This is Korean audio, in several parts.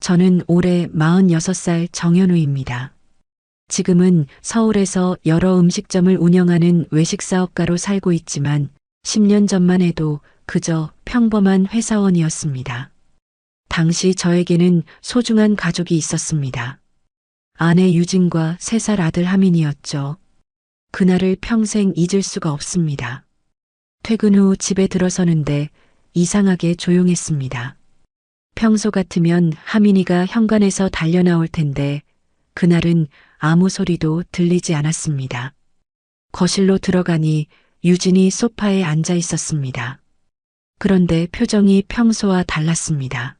저는 올해 46살 정현우입니다. 지금은 서울에서 여러 음식점을 운영하는 외식사업가로 살고 있지만 10년 전만 해도 그저 평범한 회사원이었습니다. 당시 저에게는 소중한 가족이 있었습니다. 아내 유진과 3살 아들 하민이었죠. 그날을 평생 잊을 수가 없습니다. 퇴근 후 집에 들어서는데 이상하게 조용했습니다. 평소 같으면 하민이가 현관에서 달려나올 텐데 그날은 아무 소리도 들리지 않았습니다. 거실로 들어가니 유진이 소파에 앉아 있었습니다. 그런데 표정이 평소와 달랐습니다.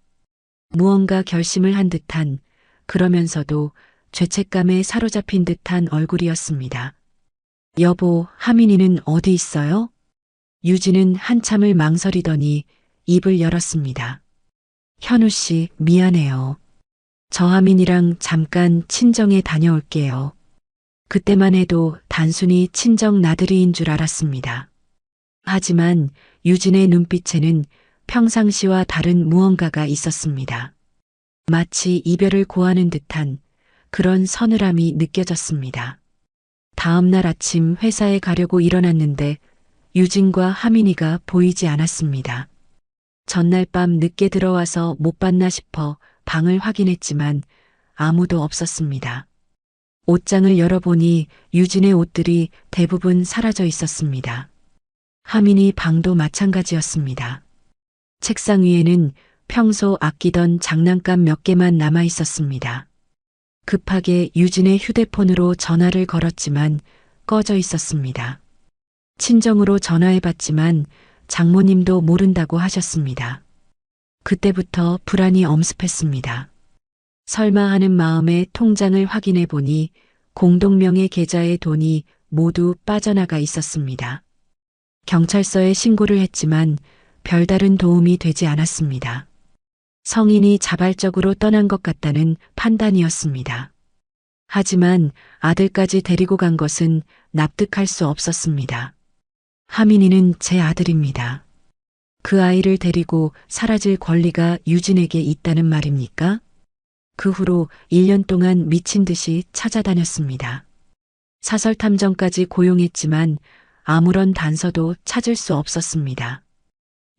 무언가 결심을 한 듯한, 그러면서도 죄책감에 사로잡힌 듯한 얼굴이었습니다. 여보, 하민이는 어디 있어요? 유진은 한참을 망설이더니 입을 열었습니다. 현우 씨, 미안해요. 저 하민이랑 잠깐 친정에 다녀올게요. 그때만 해도 단순히 친정 나들이인 줄 알았습니다. 하지만 유진의 눈빛에는 평상시와 다른 무언가가 있었습니다. 마치 이별을 고하는 듯한 그런 서늘함이 느껴졌습니다. 다음 날 아침 회사에 가려고 일어났는데 유진과 하민이가 보이지 않았습니다. 전날 밤 늦게 들어와서 못 봤나 싶어 방을 확인했지만 아무도 없었습니다. 옷장을 열어보니 유진의 옷들이 대부분 사라져 있었습니다. 하민이 방도 마찬가지였습니다. 책상 위에는 평소 아끼던 장난감 몇 개만 남아 있었습니다. 급하게 유진의 휴대폰으로 전화를 걸었지만 꺼져 있었습니다. 친정으로 전화해봤지만 장모님도 모른다고 하셨습니다. 그때부터 불안이 엄습했습니다. 설마 하는 마음에 통장을 확인해 보니 공동명의 계좌에 돈이 모두 빠져나가 있었습니다. 경찰서에 신고를 했지만 별다른 도움이 되지 않았습니다. 성인이 자발적으로 떠난 것 같다는 판단이었습니다. 하지만 아들까지 데리고 간 것은 납득할 수 없었습니다. 하민이는 제 아들입니다. 그 아이를 데리고 사라질 권리가 유진에게 있다는 말입니까? 그 후로 1년 동안 미친 듯이 찾아다녔습니다. 사설 탐정까지 고용했지만 아무런 단서도 찾을 수 없었습니다.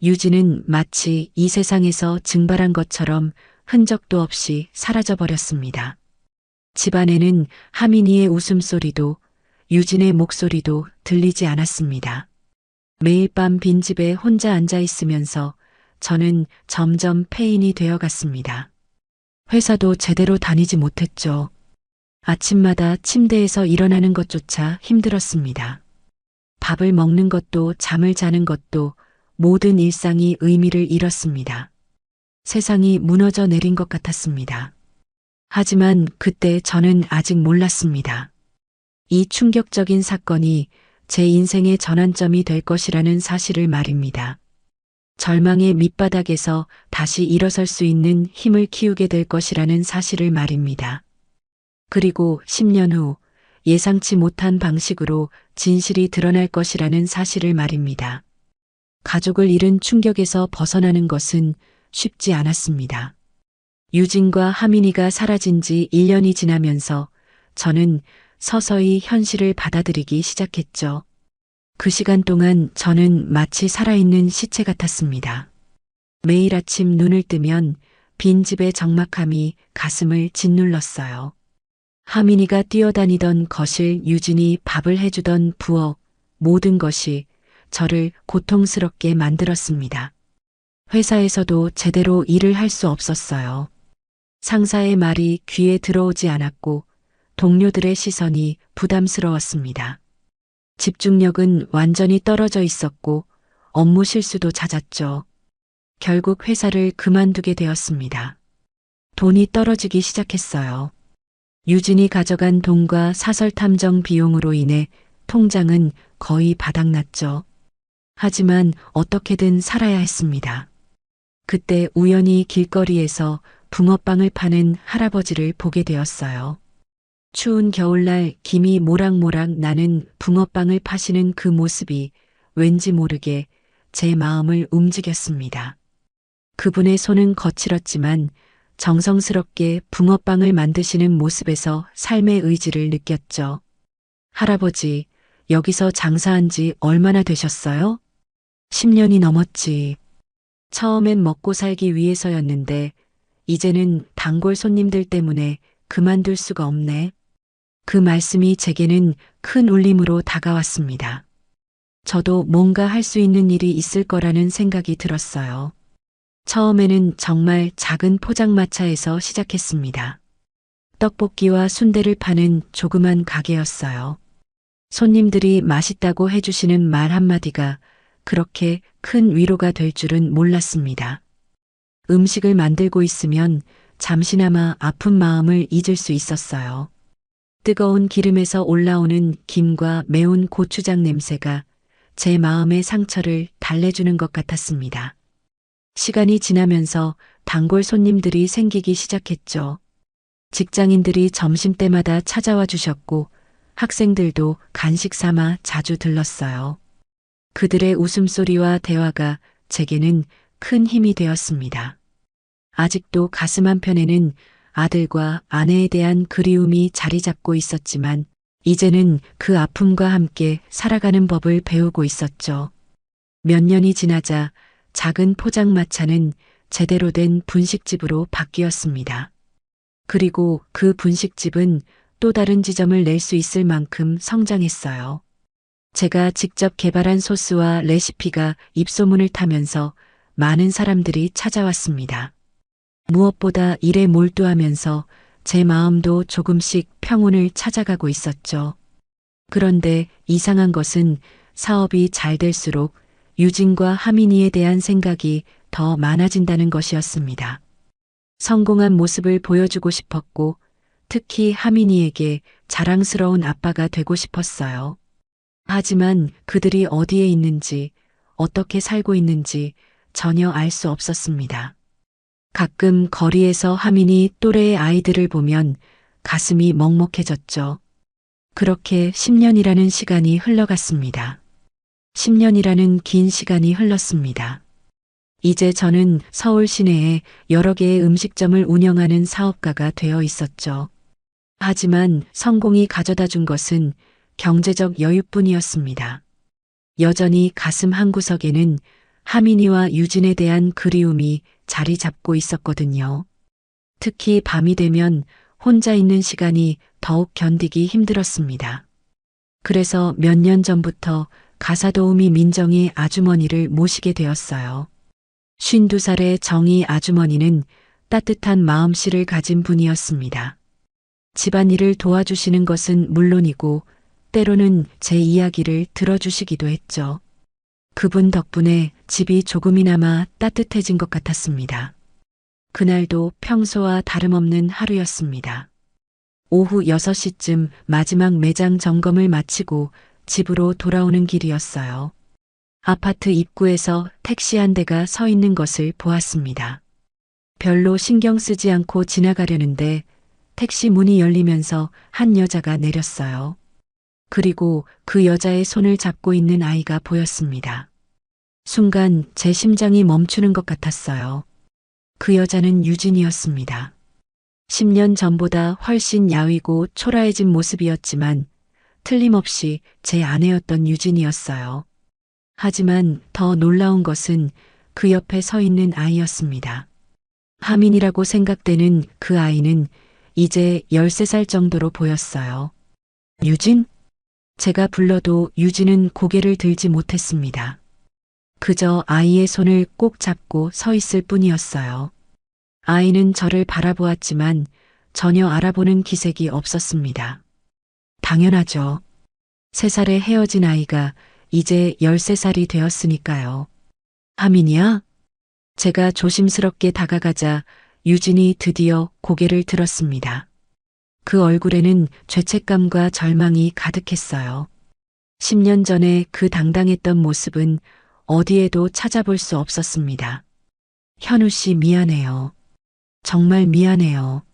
유진은 마치 이 세상에서 증발한 것처럼 흔적도 없이 사라져버렸습니다. 집안에는 하민이의 웃음소리도 유진의 목소리도 들리지 않았습니다. 매일 밤 빈집에 혼자 앉아 있으면서 저는 점점 폐인이 되어갔습니다. 회사도 제대로 다니지 못했죠. 아침마다 침대에서 일어나는 것조차 힘들었습니다. 밥을 먹는 것도 잠을 자는 것도 모든 일상이 의미를 잃었습니다. 세상이 무너져 내린 것 같았습니다. 하지만 그때 저는 아직 몰랐습니다. 이 충격적인 사건이 제 인생의 전환점이 될 것이라는 사실을 말입니다. 절망의 밑바닥에서 다시 일어설 수 있는 힘을 키우게 될 것이라는 사실을 말입니다. 그리고 10년 후 예상치 못한 방식으로 진실이 드러날 것이라는 사실을 말입니다. 가족을 잃은 충격에서 벗어나는 것은 쉽지 않았습니다. 유진과 하민이가 사라진 지 1년이 지나면서 저는 서서히 현실을 받아들이기 시작했죠. 그 시간 동안 저는 마치 살아있는 시체 같았습니다. 매일 아침 눈을 뜨면 빈집의 적막함이 가슴을 짓눌렀어요. 하민이가 뛰어다니던 거실, 유진이 밥을 해주던 부엌, 모든 것이 저를 고통스럽게 만들었습니다. 회사에서도 제대로 일을 할 수 없었어요. 상사의 말이 귀에 들어오지 않았고 동료들의 시선이 부담스러웠습니다. 집중력은 완전히 떨어져 있었고 업무 실수도 잦았죠. 결국 회사를 그만두게 되었습니다. 돈이 떨어지기 시작했어요. 유진이 가져간 돈과 사설 탐정 비용으로 인해 통장은 거의 바닥났죠. 하지만 어떻게든 살아야 했습니다. 그때 우연히 길거리에서 붕어빵을 파는 할아버지를 보게 되었어요. 추운 겨울날 김이 모락모락 나는 붕어빵을 파시는 그 모습이 왠지 모르게 제 마음을 움직였습니다. 그분의 손은 거칠었지만 정성스럽게 붕어빵을 만드시는 모습에서 삶의 의지를 느꼈죠. 할아버지, 여기서 장사한 지 얼마나 되셨어요? 10년이 넘었지. 처음엔 먹고 살기 위해서였는데, 이제는 단골 손님들 때문에 그만둘 수가 없네. 그 말씀이 제게는 큰 울림으로 다가왔습니다. 저도 뭔가 할 수 있는 일이 있을 거라는 생각이 들었어요. 처음에는 정말 작은 포장마차에서 시작했습니다. 떡볶이와 순대를 파는 조그만 가게였어요. 손님들이 맛있다고 해주시는 말 한마디가 그렇게 큰 위로가 될 줄은 몰랐습니다. 음식을 만들고 있으면 잠시나마 아픈 마음을 잊을 수 있었어요. 뜨거운 기름에서 올라오는 김과 매운 고추장 냄새가 제 마음의 상처를 달래주는 것 같았습니다. 시간이 지나면서 단골 손님들이 생기기 시작했죠. 직장인들이 점심때마다 찾아와 주셨고 학생들도 간식 삼아 자주 들렀어요. 그들의 웃음소리와 대화가 제게는 큰 힘이 되었습니다. 아직도 가슴 한편에는 아들과 아내에 대한 그리움이 자리 잡고 있었지만 이제는 그 아픔과 함께 살아가는 법을 배우고 있었죠. 몇 년이 지나자 작은 포장마차는 제대로 된 분식집으로 바뀌었습니다. 그리고 그 분식집은 또 다른 지점을 낼 수 있을 만큼 성장했어요. 제가 직접 개발한 소스와 레시피가 입소문을 타면서 많은 사람들이 찾아왔습니다. 무엇보다 일에 몰두하면서 제 마음도 조금씩 평온을 찾아가고 있었죠. 그런데 이상한 것은 사업이 잘 될수록 유진과 하민이에 대한 생각이 더 많아진다는 것이었습니다. 성공한 모습을 보여주고 싶었고 특히 하민이에게 자랑스러운 아빠가 되고 싶었어요. 하지만 그들이 어디에 있는지, 어떻게 살고 있는지 전혀 알 수 없었습니다. 가끔 거리에서 하민이 또래의 아이들을 보면 가슴이 먹먹해졌죠. 그렇게 10년이라는 시간이 흘러갔습니다. 10년이라는 긴 시간이 흘렀습니다. 이제 저는 서울 시내에 여러 개의 음식점을 운영하는 사업가가 되어 있었죠. 하지만 성공이 가져다 준 것은 경제적 여유뿐이었습니다. 여전히 가슴 한구석에는 하민이와 유진에 대한 그리움이 자리 잡고 있었거든요. 특히 밤이 되면 혼자 있는 시간이 더욱 견디기 힘들었습니다. 그래서 몇 년 전부터 가사도우미 민정이 아주머니를 모시게 되었어요. 52살의 정희 아주머니는 따뜻한 마음씨를 가진 분이었습니다. 집안일을 도와주시는 것은 물론이고 때로는 제 이야기를 들어주시기도 했죠. 그분 덕분에 집이 조금이나마 따뜻해진 것 같았습니다. 그날도 평소와 다름없는 하루였습니다. 오후 6시쯤 마지막 매장 점검을 마치고 집으로 돌아오는 길이었어요. 아파트 입구에서 택시 한 대가 서 있는 것을 보았습니다. 별로 신경 쓰지 않고 지나가려는데 택시 문이 열리면서 한 여자가 내렸어요. 그리고 그 여자의 손을 잡고 있는 아이가 보였습니다. 순간 제 심장이 멈추는 것 같았어요. 그 여자는 유진이었습니다. 10년 전보다 훨씬 야위고 초라해진 모습이었지만 틀림없이 제 아내였던 유진이었어요. 하지만 더 놀라운 것은 그 옆에 서 있는 아이였습니다. 하민이라고 생각되는 그 아이는 이제 13살 정도로 보였어요. 유진? 제가 불러도 유진은 고개를 들지 못했습니다. 그저 아이의 손을 꼭 잡고 서 있을 뿐이었어요. 아이는 저를 바라보았지만 전혀 알아보는 기색이 없었습니다. 당연하죠. 3살에 헤어진 아이가 이제 13살이 되었으니까요. 하민이야? 제가 조심스럽게 다가가자 유진이 드디어 고개를 들었습니다. 그 얼굴에는 죄책감과 절망이 가득했어요. 10년 전에 그 당당했던 모습은 어디에도 찾아볼 수 없었습니다. 현우 씨 미안해요. 정말 미안해요.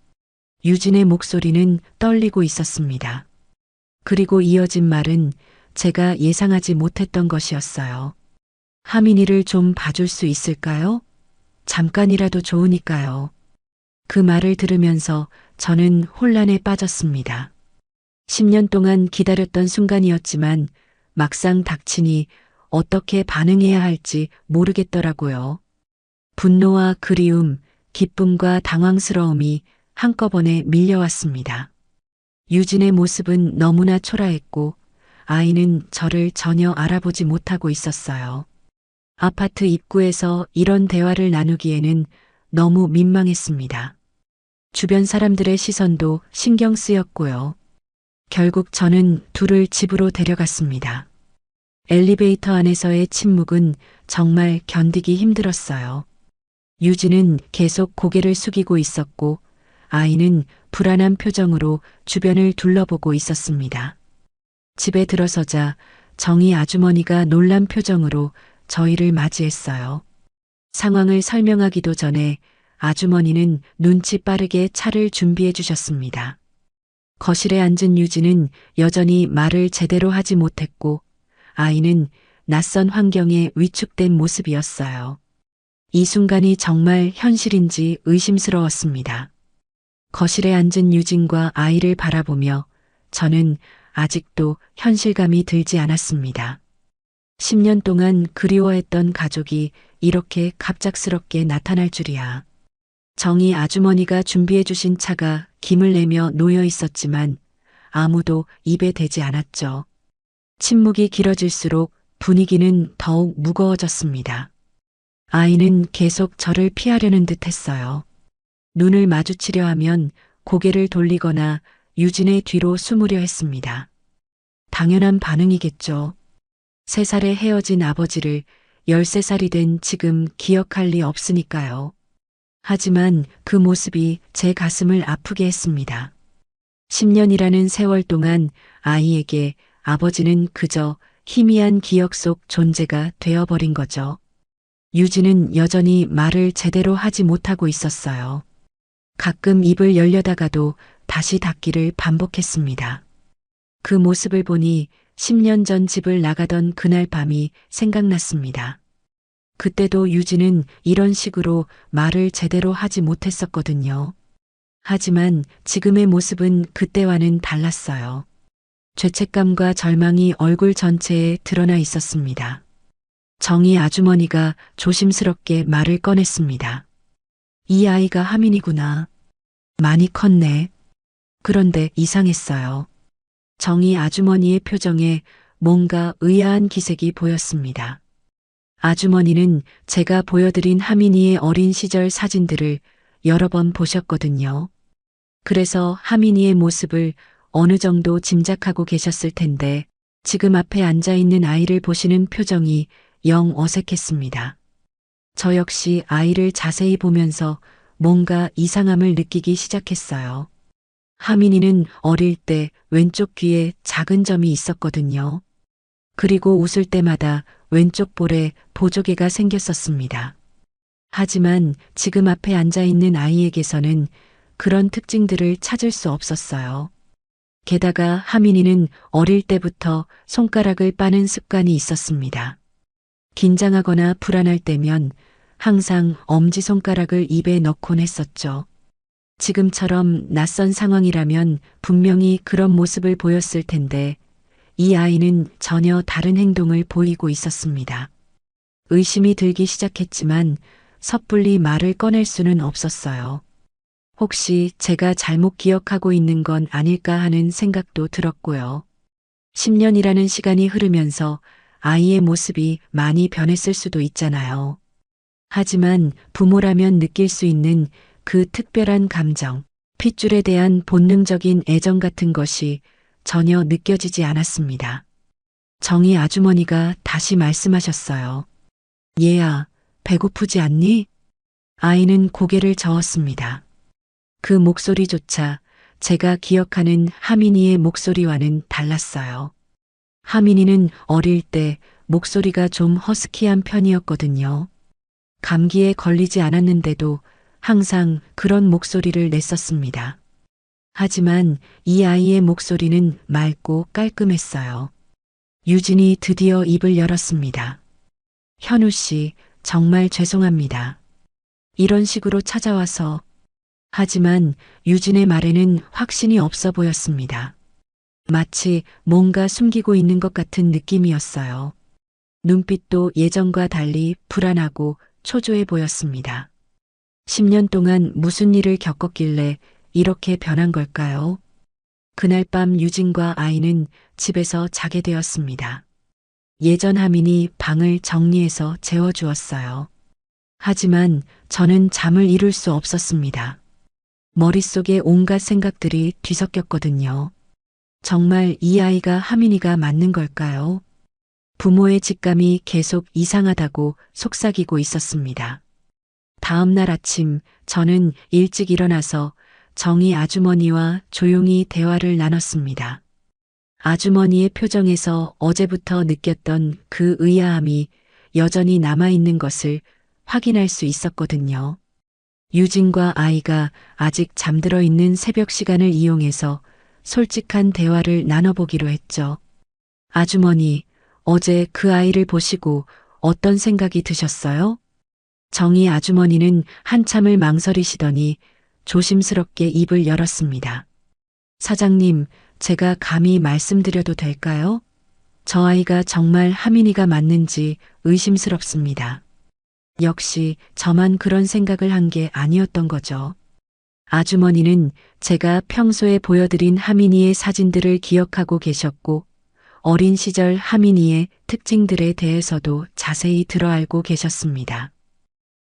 유진의 목소리는 떨리고 있었습니다. 그리고 이어진 말은 제가 예상하지 못했던 것이었어요. 하민이를 좀 봐줄 수 있을까요? 잠깐이라도 좋으니까요. 그 말을 들으면서 저는 혼란에 빠졌습니다. 10년 동안 기다렸던 순간이었지만 막상 닥치니 어떻게 반응해야 할지 모르겠더라고요. 분노와 그리움, 기쁨과 당황스러움이 한꺼번에 밀려왔습니다. 유진의 모습은 너무나 초라했고 아이는 저를 전혀 알아보지 못하고 있었어요. 아파트 입구에서 이런 대화를 나누기에는 너무 민망했습니다. 주변 사람들의 시선도 신경 쓰였고요. 결국 저는 둘을 집으로 데려갔습니다. 엘리베이터 안에서의 침묵은 정말 견디기 힘들었어요. 유진은 계속 고개를 숙이고 있었고 아이는 불안한 표정으로 주변을 둘러보고 있었습니다. 집에 들어서자 정희 아주머니가 놀란 표정으로 저희를 맞이했어요. 상황을 설명하기도 전에 아주머니는 눈치 빠르게 차를 준비해 주셨습니다. 거실에 앉은 유진은 여전히 말을 제대로 하지 못했고 아이는 낯선 환경에 위축된 모습이었어요. 이 순간이 정말 현실인지 의심스러웠습니다. 거실에 앉은 유진과 아이를 바라보며 저는 아직도 현실감이 들지 않았습니다. 10년 동안 그리워했던 가족이 이렇게 갑작스럽게 나타날 줄이야. 정희 아주머니가 준비해 주신 차가 김을 내며 놓여 있었지만 아무도 입에 대지 않았죠. 침묵이 길어질수록 분위기는 더욱 무거워졌습니다. 아이는 계속 저를 피하려는 듯 했어요. 눈을 마주치려 하면 고개를 돌리거나 유진의 뒤로 숨으려 했습니다. 당연한 반응이겠죠. 3살에 헤어진 아버지를 13살이 된 지금 기억할 리 없으니까요. 하지만 그 모습이 제 가슴을 아프게 했습니다. 10년이라는 세월 동안 아이에게 아버지는 그저 희미한 기억 속 존재가 되어버린 거죠. 유진은 여전히 말을 제대로 하지 못하고 있었어요. 가끔 입을 열려다가도 다시 닫기를 반복했습니다. 그 모습을 보니 10년 전 집을 나가던 그날 밤이 생각났습니다. 그때도 유진은 이런 식으로 말을 제대로 하지 못했었거든요. 하지만 지금의 모습은 그때와는 달랐어요. 죄책감과 절망이 얼굴 전체에 드러나 있었습니다. 정희 아주머니가 조심스럽게 말을 꺼냈습니다. 이 아이가 하민이구나. 많이 컸네. 그런데 이상했어요. 정희 아주머니의 표정에 뭔가 의아한 기색이 보였습니다. 아주머니는 제가 보여드린 하민이의 어린 시절 사진들을 여러 번 보셨거든요. 그래서 하민이의 모습을 어느 정도 짐작하고 계셨을 텐데 지금 앞에 앉아있는 아이를 보시는 표정이 영 어색했습니다. 저 역시 아이를 자세히 보면서 뭔가 이상함을 느끼기 시작했어요. 하민이는 어릴 때 왼쪽 귀에 작은 점이 있었거든요. 그리고 웃을 때마다 왼쪽 볼에 보조개가 생겼었습니다. 하지만 지금 앞에 앉아있는 아이에게서는 그런 특징들을 찾을 수 없었어요. 게다가 하민이는 어릴 때부터 손가락을 빠는 습관이 있었습니다. 긴장하거나 불안할 때면 항상 엄지손가락을 입에 넣곤 했었죠. 지금처럼 낯선 상황이라면 분명히 그런 모습을 보였을 텐데 이 아이는 전혀 다른 행동을 보이고 있었습니다. 의심이 들기 시작했지만 섣불리 말을 꺼낼 수는 없었어요. 혹시 제가 잘못 기억하고 있는 건 아닐까 하는 생각도 들었고요. 10년이라는 시간이 흐르면서 아이의 모습이 많이 변했을 수도 있잖아요. 하지만 부모라면 느낄 수 있는 그 특별한 감정, 핏줄에 대한 본능적인 애정 같은 것이 전혀 느껴지지 않았습니다. 정희 아주머니가 다시 말씀하셨어요. 얘야, 배고프지 않니? 아이는 고개를 저었습니다. 그 목소리조차 제가 기억하는 하민이의 목소리와는 달랐어요. 하민이는 어릴 때 목소리가 좀 허스키한 편이었거든요. 감기에 걸리지 않았는데도 항상 그런 목소리를 냈었습니다. 하지만 이 아이의 목소리는 맑고 깔끔했어요. 유진이 드디어 입을 열었습니다. 현우 씨, 정말 죄송합니다. 이런 식으로 찾아와서 하지만 유진의 말에는 확신이 없어 보였습니다. 마치 뭔가 숨기고 있는 것 같은 느낌이었어요. 눈빛도 예전과 달리 불안하고 초조해 보였습니다. 10년 동안 무슨 일을 겪었길래 이렇게 변한 걸까요? 그날 밤 유진과 아이는 집에서 자게 되었습니다. 예전 하민이 방을 정리해서 재워주었어요. 하지만 저는 잠을 이룰 수 없었습니다. 머릿속에 온갖 생각들이 뒤섞였거든요. 정말 이 아이가 하민이가 맞는 걸까요? 부모의 직감이 계속 이상하다고 속삭이고 있었습니다. 다음 날 아침 저는 일찍 일어나서 정희 아주머니와 조용히 대화를 나눴습니다. 아주머니의 표정에서 어제부터 느꼈던 그 의아함이 여전히 남아있는 것을 확인할 수 있었거든요. 유진과 아이가 아직 잠들어 있는 새벽 시간을 이용해서 솔직한 대화를 나눠보기로 했죠. 아주머니, 어제 그 아이를 보시고 어떤 생각이 드셨어요? 정희 아주머니는 한참을 망설이시더니 조심스럽게 입을 열었습니다. 사장님, 제가 감히 말씀드려도 될까요? 저 아이가 정말 하민이가 맞는지 의심스럽습니다. 역시 저만 그런 생각을 한 게 아니었던 거죠. 아주머니는 제가 평소에 보여드린 하민이의 사진들을 기억하고 계셨고 어린 시절 하민이의 특징들에 대해서도 자세히 들어 알고 계셨습니다.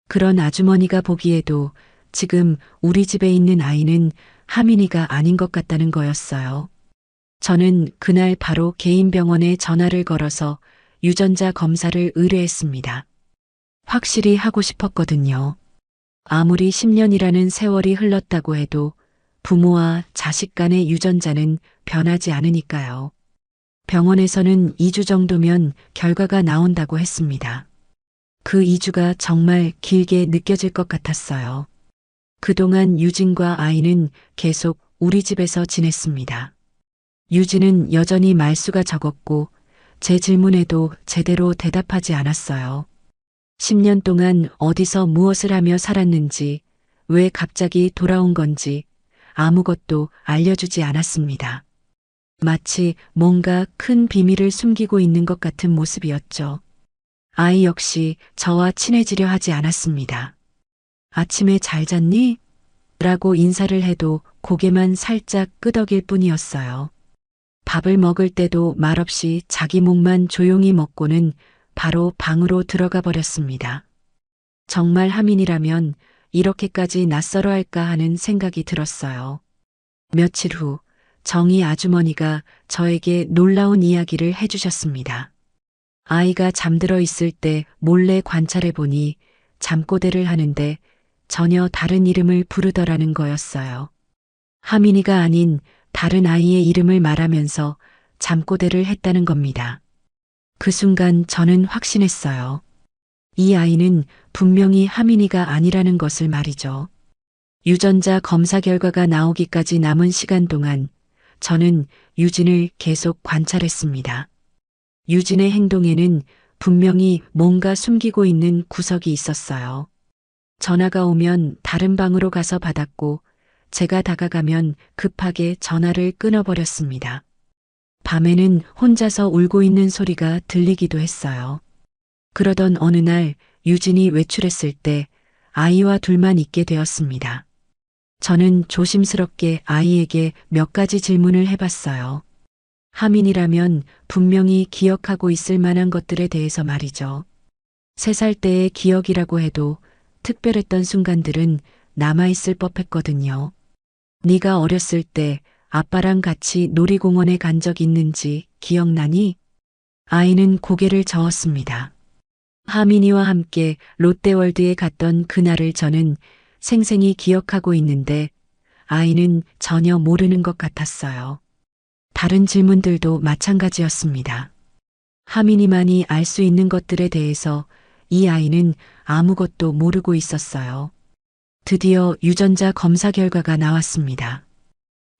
그런 아주머니가 보기에도 지금 우리 집에 있는 아이는 하민이가 아닌 것 같다는 거였어요. 저는 그날 바로 개인 병원에 전화를 걸어서 유전자 검사를 의뢰했습니다. 확실히 하고 싶었거든요. 아무리 10년이라는 세월이 흘렀다고 해도 부모와 자식 간의 유전자는 변하지 않으니까요. 병원에서는 2주 정도면 결과가 나온다고 했습니다. 그 2주가 정말 길게 느껴질 것 같았어요. 그동안 유진과 아이는 계속 우리 집에서 지냈습니다. 유진은 여전히 말수가 적었고 제 질문에도 제대로 대답하지 않았어요. 10년 동안 어디서 무엇을 하며 살았는지, 왜 갑자기 돌아온 건지 아무것도 알려주지 않았습니다. 마치 뭔가 큰 비밀을 숨기고 있는 것 같은 모습이었죠. 아이 역시 저와 친해지려 하지 않았습니다. 아침에 잘 잤니? 라고 인사를 해도 고개만 살짝 끄덕일 뿐이었어요. 밥을 먹을 때도 말없이 자기 몫만 조용히 먹고는 바로 방으로 들어가 버렸습니다. 정말 하민이라면 이렇게까지 낯설어 할까 하는 생각이 들었어요. 며칠 후 정희 아주머니가 저에게 놀라운 이야기를 해주셨습니다. 아이가 잠들어 있을 때 몰래 관찰해 보니 잠꼬대를 하는데 전혀 다른 이름을 부르더라는 거였어요. 하민이가 아닌 다른 아이의 이름을 말하면서 잠꼬대를 했다는 겁니다. 그 순간 저는 확신했어요. 이 아이는 분명히 하민이가 아니라는 것을 말이죠. 유전자 검사 결과가 나오기까지 남은 시간 동안 저는 유진을 계속 관찰했습니다. 유진의 행동에는 분명히 뭔가 숨기고 있는 구석이 있었어요. 전화가 오면 다른 방으로 가서 받았고 제가 다가가면 급하게 전화를 끊어버렸습니다. 밤에는 혼자서 울고 있는 소리가 들리기도 했어요. 그러던 어느 날 유진이 외출했을 때 아이와 둘만 있게 되었습니다. 저는 조심스럽게 아이에게 몇 가지 질문을 해봤어요. 하민이라면 분명히 기억하고 있을 만한 것들에 대해서 말이죠. 3살 때의 기억이라고 해도 특별했던 순간들은 남아있을 법했거든요. 네가 어렸을 때 아빠랑 같이 놀이공원에 간 적 있는지 기억나니? 아이는 고개를 저었습니다. 하민이와 함께 롯데월드에 갔던 그날을 저는 생생히 기억하고 있는데 아이는 전혀 모르는 것 같았어요. 다른 질문들도 마찬가지였습니다. 하민이만이 알 수 있는 것들에 대해서 이 아이는 아무것도 모르고 있었어요. 드디어 유전자 검사 결과가 나왔습니다.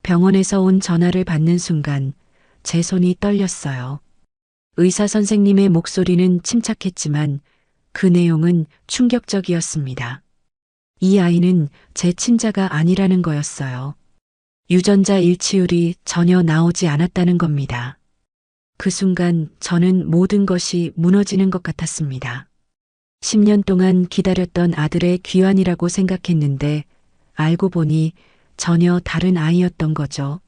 병원에서 온 전화를 받는 순간 제 손이 떨렸어요. 의사 선생님의 목소리는 침착했지만 그 내용은 충격적이었습니다. 이 아이는 제 친자가 아니라는 거였어요. 유전자 일치율이 전혀 나오지 않았다는 겁니다. 그 순간 저는 모든 것이 무너지는 것 같았습니다. 10년 동안 기다렸던 아들의 귀환이라고 생각했는데 알고 보니 전혀 다른 아이였던 거죠.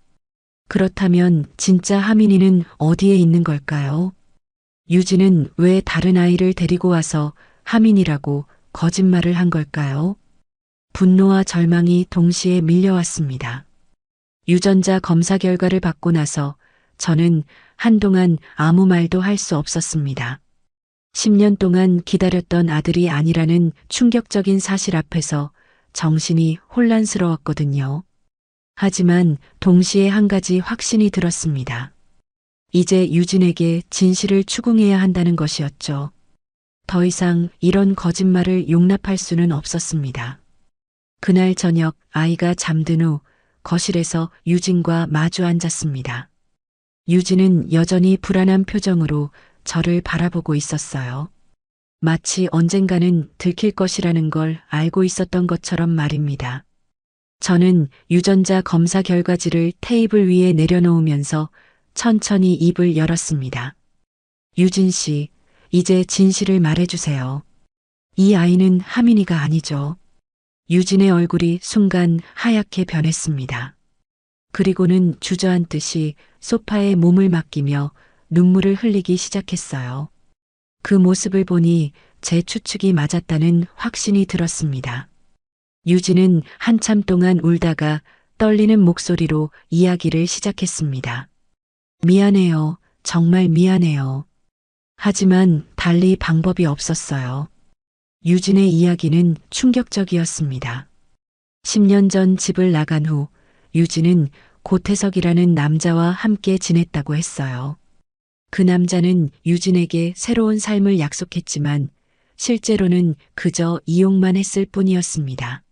그렇다면 진짜 하민이는 어디에 있는 걸까요? 유진은 왜 다른 아이를 데리고 와서 하민이라고 거짓말을 한 걸까요? 분노와 절망이 동시에 밀려왔습니다. 유전자 검사 결과를 받고 나서 저는 한동안 아무 말도 할 수 없었습니다. 10년 동안 기다렸던 아들이 아니라는 충격적인 사실 앞에서 정신이 혼란스러웠거든요. 하지만 동시에 한 가지 확신이 들었습니다. 이제 유진에게 진실을 추궁해야 한다는 것이었죠. 더 이상 이런 거짓말을 용납할 수는 없었습니다. 그날 저녁 아이가 잠든 후 거실에서 유진과 마주 앉았습니다. 유진은 여전히 불안한 표정으로 저를 바라보고 있었어요. 마치 언젠가는 들킬 것이라는 걸 알고 있었던 것처럼 말입니다. 저는 유전자 검사 결과지를 테이블 위에 내려놓으면서 천천히 입을 열었습니다. 유진 씨, 이제 진실을 말해주세요. 이 아이는 하민이가 아니죠. 유진의 얼굴이 순간 하얗게 변했습니다. 그리고는 주저앉듯이 소파에 몸을 맡기며 눈물을 흘리기 시작했어요. 그 모습을 보니 제 추측이 맞았다는 확신이 들었습니다. 유진은 한참 동안 울다가 떨리는 목소리로 이야기를 시작했습니다. 미안해요. 정말 미안해요. 하지만 달리 방법이 없었어요. 유진의 이야기는 충격적이었습니다. 10년 전 집을 나간 후 유진은 고태석이라는 남자와 함께 지냈다고 했어요. 그 남자는 유진에게 새로운 삶을 약속했지만 실제로는 그저 이용만 했을 뿐이었습니다.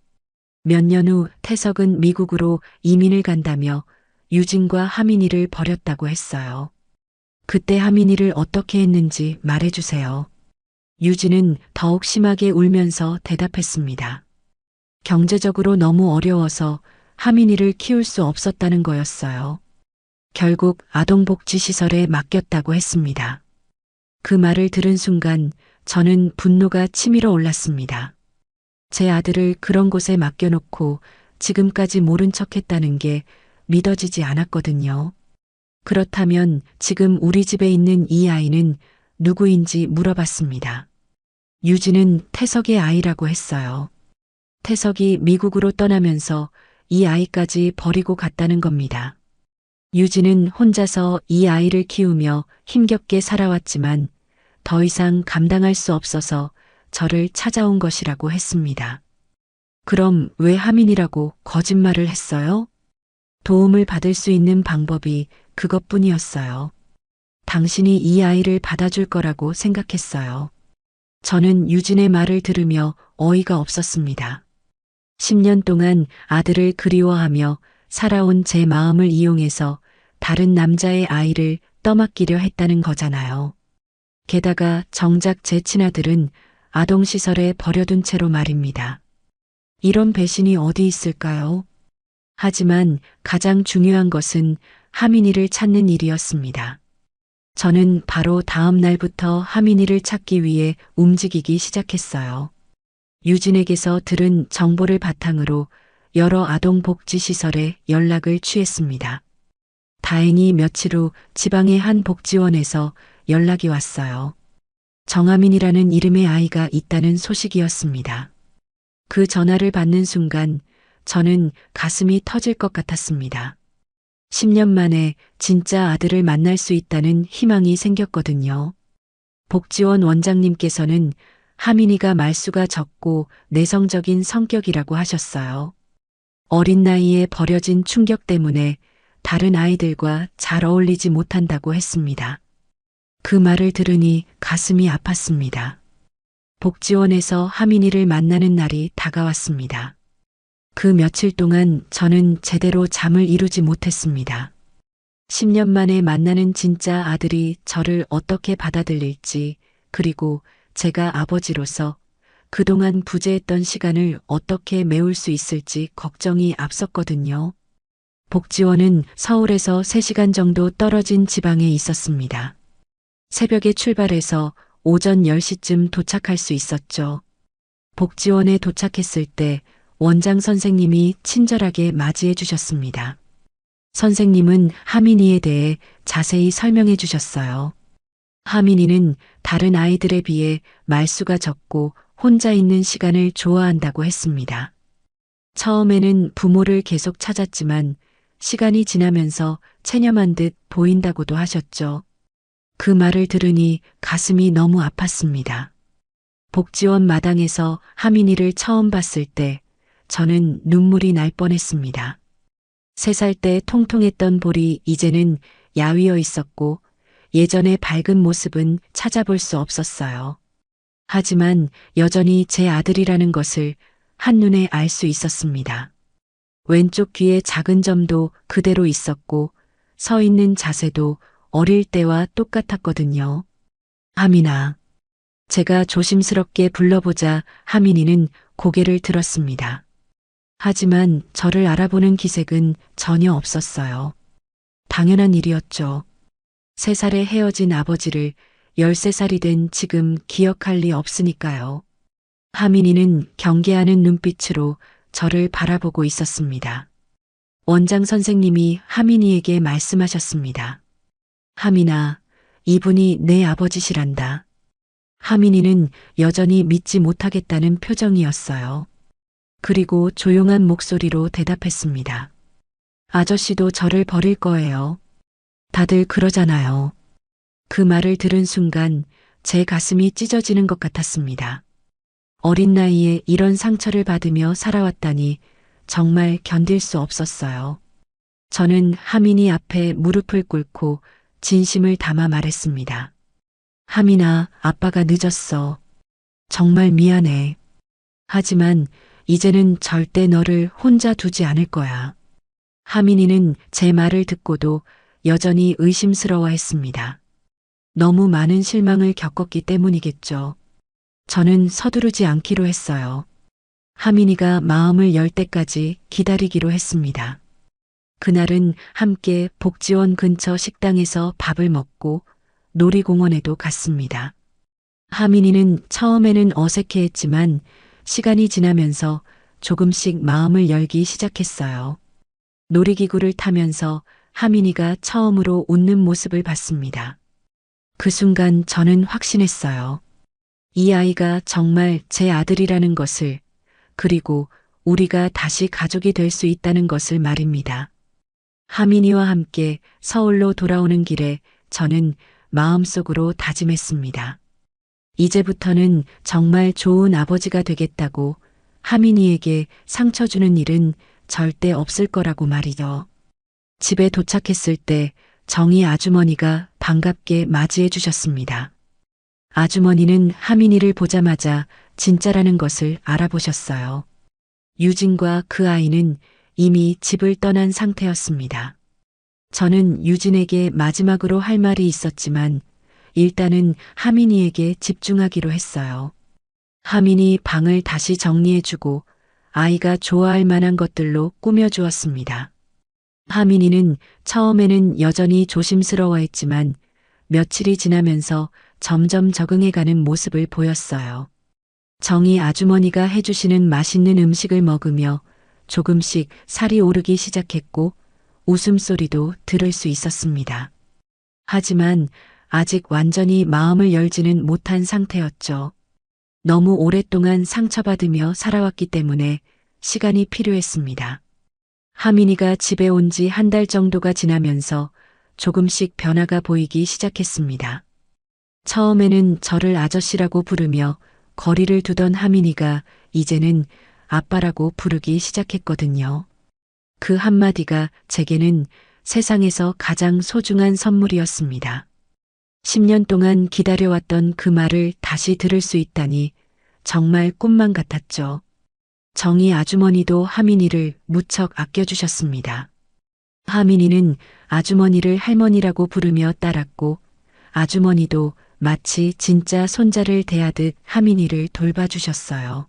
몇 년 후 태석은 미국으로 이민을 간다며 유진과 하민이를 버렸다고 했어요. 그때 하민이를 어떻게 했는지 말해주세요. 유진은 더욱 심하게 울면서 대답했습니다. 경제적으로 너무 어려워서 하민이를 키울 수 없었다는 거였어요. 결국 아동복지시설에 맡겼다고 했습니다. 그 말을 들은 순간 저는 분노가 치밀어 올랐습니다. 제 아들을 그런 곳에 맡겨놓고 지금까지 모른 척했다는 게 믿어지지 않았거든요. 그렇다면 지금 우리 집에 있는 이 아이는 누구인지 물어봤습니다. 유진은 태석의 아이라고 했어요. 태석이 미국으로 떠나면서 이 아이까지 버리고 갔다는 겁니다. 유진은 혼자서 이 아이를 키우며 힘겹게 살아왔지만 더 이상 감당할 수 없어서 저를 찾아온 것이라고 했습니다. 그럼 왜 하민이라고 거짓말을 했어요? 도움을 받을 수 있는 방법이 그것뿐이었어요. 당신이 이 아이를 받아줄 거라고 생각했어요. 저는 유진의 말을 들으며 어이가 없었습니다. 10년 동안 아들을 그리워하며 살아온 제 마음을 이용해서 다른 남자의 아이를 떠맡기려 했다는 거잖아요. 게다가 정작 제 친아들은 아동시설에 버려둔 채로 말입니다. 이런 배신이 어디 있을까요? 하지만 가장 중요한 것은 하민이를 찾는 일이었습니다. 저는 바로 다음 날부터 하민이를 찾기 위해 움직이기 시작했어요. 유진에게서 들은 정보를 바탕으로 여러 아동복지시설에 연락을 취했습니다. 다행히 며칠 후 지방의 한 복지원에서 연락이 왔어요. 정하민이라는 이름의 아이가 있다는 소식이었습니다. 그 전화를 받는 순간 저는 가슴이 터질 것 같았습니다. 10년 만에 진짜 아들을 만날 수 있다는 희망이 생겼거든요. 복지원 원장님께서는 하민이가 말수가 적고 내성적인 성격이라고 하셨어요. 어린 나이에 버려진 충격 때문에 다른 아이들과 잘 어울리지 못한다고 했습니다. 그 말을 들으니 가슴이 아팠습니다. 복지원에서 하민이를 만나는 날이 다가왔습니다. 그 며칠 동안 저는 제대로 잠을 이루지 못했습니다. 10년 만에 만나는 진짜 아들이 저를 어떻게 받아들일지, 그리고 제가 아버지로서 그동안 부재했던 시간을 어떻게 메울 수 있을지 걱정이 앞섰거든요. 복지원은 서울에서 3시간 정도 떨어진 지방에 있었습니다. 새벽에 출발해서 오전 10시쯤 도착할 수 있었죠. 복지원에 도착했을 때 원장 선생님이 친절하게 맞이해 주셨습니다. 선생님은 하민이에 대해 자세히 설명해 주셨어요. 하민이는 다른 아이들에 비해 말수가 적고 혼자 있는 시간을 좋아한다고 했습니다. 처음에는 부모를 계속 찾았지만 시간이 지나면서 체념한 듯 보인다고도 하셨죠. 그 말을 들으니 가슴이 너무 아팠습니다. 복지원 마당에서 하민이를 처음 봤을 때 저는 눈물이 날 뻔했습니다. 3살 때 통통했던 볼이 이제는 야위어 있었고 예전의 밝은 모습은 찾아볼 수 없었어요. 하지만 여전히 제 아들이라는 것을 한눈에 알 수 있었습니다. 왼쪽 귀에 작은 점도 그대로 있었고 서 있는 자세도 어릴 때와 똑같았거든요. 하민아. 제가 조심스럽게 불러보자 하민이는 고개를 들었습니다. 하지만 저를 알아보는 기색은 전혀 없었어요. 당연한 일이었죠. 3살에 헤어진 아버지를 13살이 된 지금 기억할 리 없으니까요. 하민이는 경계하는 눈빛으로 저를 바라보고 있었습니다. 원장 선생님이 하민이에게 말씀하셨습니다. 하민아, 이분이 내 아버지시란다. 하민이는 여전히 믿지 못하겠다는 표정이었어요. 그리고 조용한 목소리로 대답했습니다. 아저씨도 저를 버릴 거예요. 다들 그러잖아요. 그 말을 들은 순간 제 가슴이 찢어지는 것 같았습니다. 어린 나이에 이런 상처를 받으며 살아왔다니 정말 견딜 수 없었어요. 저는 하민이 앞에 무릎을 꿇고 진심을 담아 말했습니다. 하민아, 아빠가 늦었어. 정말 미안해. 하지만 이제는 절대 너를 혼자 두지 않을 거야. 하민이는 제 말을 듣고도 여전히 의심스러워했습니다. 너무 많은 실망을 겪었기 때문이겠죠. 저는 서두르지 않기로 했어요. 하민이가 마음을 열 때까지 기다리기로 했습니다. 그날은 함께 복지원 근처 식당에서 밥을 먹고 놀이공원에도 갔습니다. 하민이는 처음에는 어색해했지만 시간이 지나면서 조금씩 마음을 열기 시작했어요. 놀이기구를 타면서 하민이가 처음으로 웃는 모습을 봤습니다. 그 순간 저는 확신했어요. 이 아이가 정말 제 아들이라는 것을, 그리고 우리가 다시 가족이 될 수 있다는 것을 말입니다. 하민이와 함께 서울로 돌아오는 길에 저는 마음속으로 다짐했습니다. 이제부터는 정말 좋은 아버지가 되겠다고, 하민이에게 상처 주는 일은 절대 없을 거라고 말이죠. 집에 도착했을 때 정희 아주머니가 반갑게 맞이해 주셨습니다. 아주머니는 하민이를 보자마자 진짜라는 것을 알아보셨어요. 유진과 그 아이는 이미 집을 떠난 상태였습니다. 저는 유진에게 마지막으로 할 말이 있었지만 일단은 하민이에게 집중하기로 했어요. 하민이 방을 다시 정리해주고 아이가 좋아할 만한 것들로 꾸며주었습니다. 하민이는 처음에는 여전히 조심스러워했지만 며칠이 지나면서 점점 적응해가는 모습을 보였어요. 정희 아주머니가 해주시는 맛있는 음식을 먹으며 조금씩 살이 오르기 시작했고 웃음소리도 들을 수 있었습니다. 하지만 아직 완전히 마음을 열지는 못한 상태였죠. 너무 오랫동안 상처받으며 살아왔기 때문에 시간이 필요했습니다. 하민이가 집에 온 지 1달 정도가 지나면서 조금씩 변화가 보이기 시작했습니다. 처음에는 저를 아저씨라고 부르며 거리를 두던 하민이가 이제는 아빠라고 부르기 시작했거든요. 그 한마디가 제게는 세상에서 가장 소중한 선물이었습니다. 10년 동안 기다려왔던 그 말을 다시 들을 수 있다니 정말 꿈만 같았죠. 정희 아주머니도 하민이를 무척 아껴주셨습니다. 하민이는 아주머니를 할머니라고 부르며 따랐고 아주머니도 마치 진짜 손자를 대하듯 하민이를 돌봐주셨어요.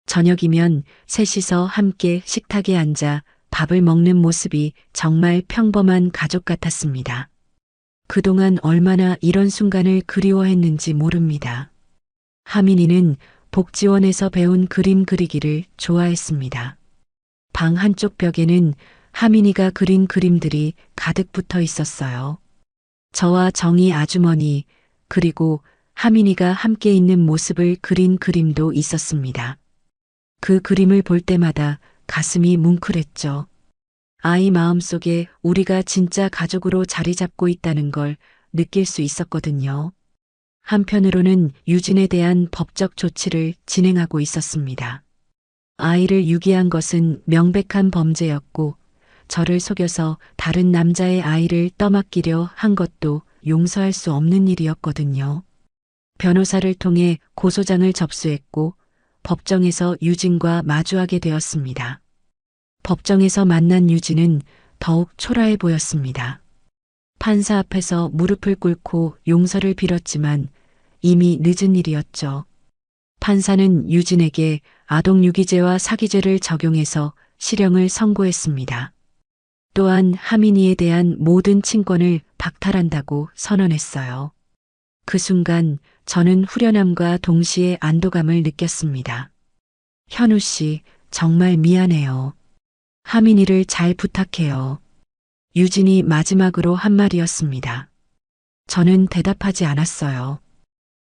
저녁이면 셋이서 함께 식탁에 앉아 밥을 먹는 모습이 정말 평범한 가족 같았습니다. 그동안 얼마나 이런 순간을 그리워했는지 모릅니다. 하민이는 복지원에서 배운 그림 그리기를 좋아했습니다. 방 한쪽 벽에는 하민이가 그린 그림들이 가득 붙어 있었어요. 저와 정희 아주머니, 그리고 하민이가 함께 있는 모습을 그린 그림도 있었습니다. 그 그림을 볼 때마다 가슴이 뭉클했죠. 아이 마음속에 우리가 진짜 가족으로 자리 잡고 있다는 걸 느낄 수 있었거든요. 한편으로는 유진에 대한 법적 조치를 진행하고 있었습니다. 아이를 유기한 것은 명백한 범죄였고, 저를 속여서 다른 남자의 아이를 떠맡기려 한 것도 용서할 수 없는 일이었거든요. 변호사를 통해 고소장을 접수했고, 법정에서 유진과 마주하게 되었습니다. 법정에서 만난 유진은 더욱 초라해 보였습니다. 판사 앞에서 무릎을 꿇고 용서를 빌었지만 이미 늦은 일이었죠. 판사는 유진에게 아동유기죄와 사기죄를 적용해서 실형을 선고했습니다. 또한 하민이에 대한 모든 친권을 박탈한다고 선언했어요. 그 순간 저는 후련함과 동시에 안도감을 느꼈습니다. 현우 씨, 정말 미안해요. 하민이를 잘 부탁해요. 유진이 마지막으로 한 말이었습니다. 저는 대답하지 않았어요.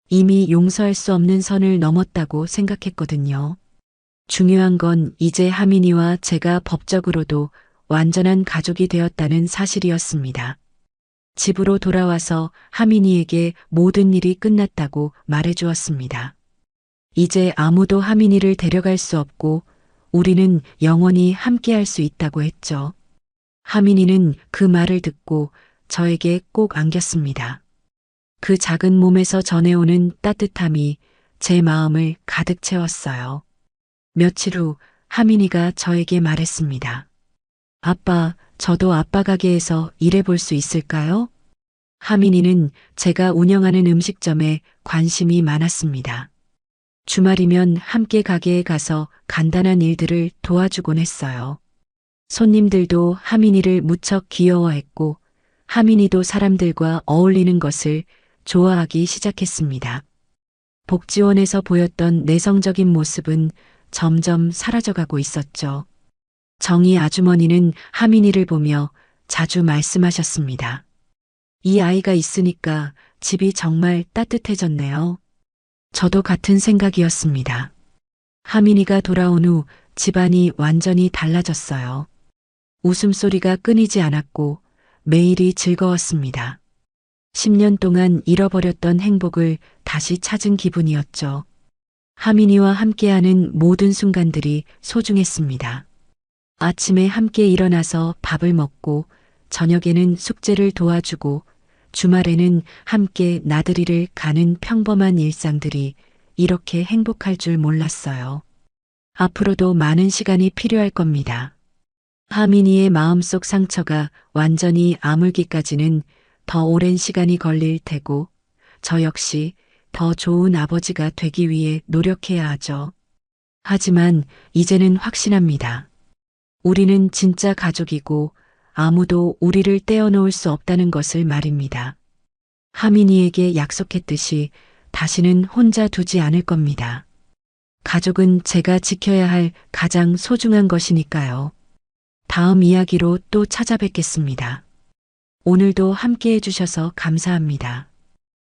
이미 용서할 수 없는 선을 넘었다고 생각했거든요. 중요한 건 이제 하민이와 제가 법적으로도 완전한 가족이 되었다는 사실이었습니다. 집으로 돌아와서 하민이에게 모든 일이 끝났다고 말해주었습니다. 이제 아무도 하민이를 데려갈 수 없고 우리는 영원히 함께할 수 있다고 했죠. 하민이는 그 말을 듣고 저에게 꼭 안겼습니다. 그 작은 몸에서 전해오는 따뜻함이 제 마음을 가득 채웠어요. 며칠 후 하민이가 저에게 말했습니다. 아빠, 저도 아빠 가게에서 일해볼 수 있을까요? 하민이는 제가 운영하는 음식점에 관심이 많았습니다. 주말이면 함께 가게에 가서 간단한 일들을 도와주곤 했어요. 손님들도 하민이를 무척 귀여워했고 하민이도 사람들과 어울리는 것을 좋아하기 시작했습니다. 복지원에서 보였던 내성적인 모습은 점점 사라져가고 있었죠. 정희 아주머니는 하민이를 보며 자주 말씀하셨습니다. 이 아이가 있으니까 집이 정말 따뜻해졌네요. 저도 같은 생각이었습니다. 하민이가 돌아온 후 집안이 완전히 달라졌어요. 웃음소리가 끊이지 않았고 매일이 즐거웠습니다. 10년 동안 잃어버렸던 행복을 다시 찾은 기분이었죠. 하민이와 함께하는 모든 순간들이 소중했습니다. 아침에 함께 일어나서 밥을 먹고 저녁에는 숙제를 도와주고 주말에는 함께 나들이를 가는 평범한 일상들이 이렇게 행복할 줄 몰랐어요. 앞으로도 많은 시간이 필요할 겁니다. 하민이의 마음속 상처가 완전히 아물기까지는 더 오랜 시간이 걸릴 테고 저 역시 더 좋은 아버지가 되기 위해 노력해야 하죠. 하지만 이제는 확신합니다. 우리는 진짜 가족이고 아무도 우리를 떼어놓을 수 없다는 것을 말입니다. 하민이에게 약속했듯이 다시는 혼자 두지 않을 겁니다. 가족은 제가 지켜야 할 가장 소중한 것이니까요. 다음 이야기로 또 찾아뵙겠습니다. 오늘도 함께 해주셔서 감사합니다.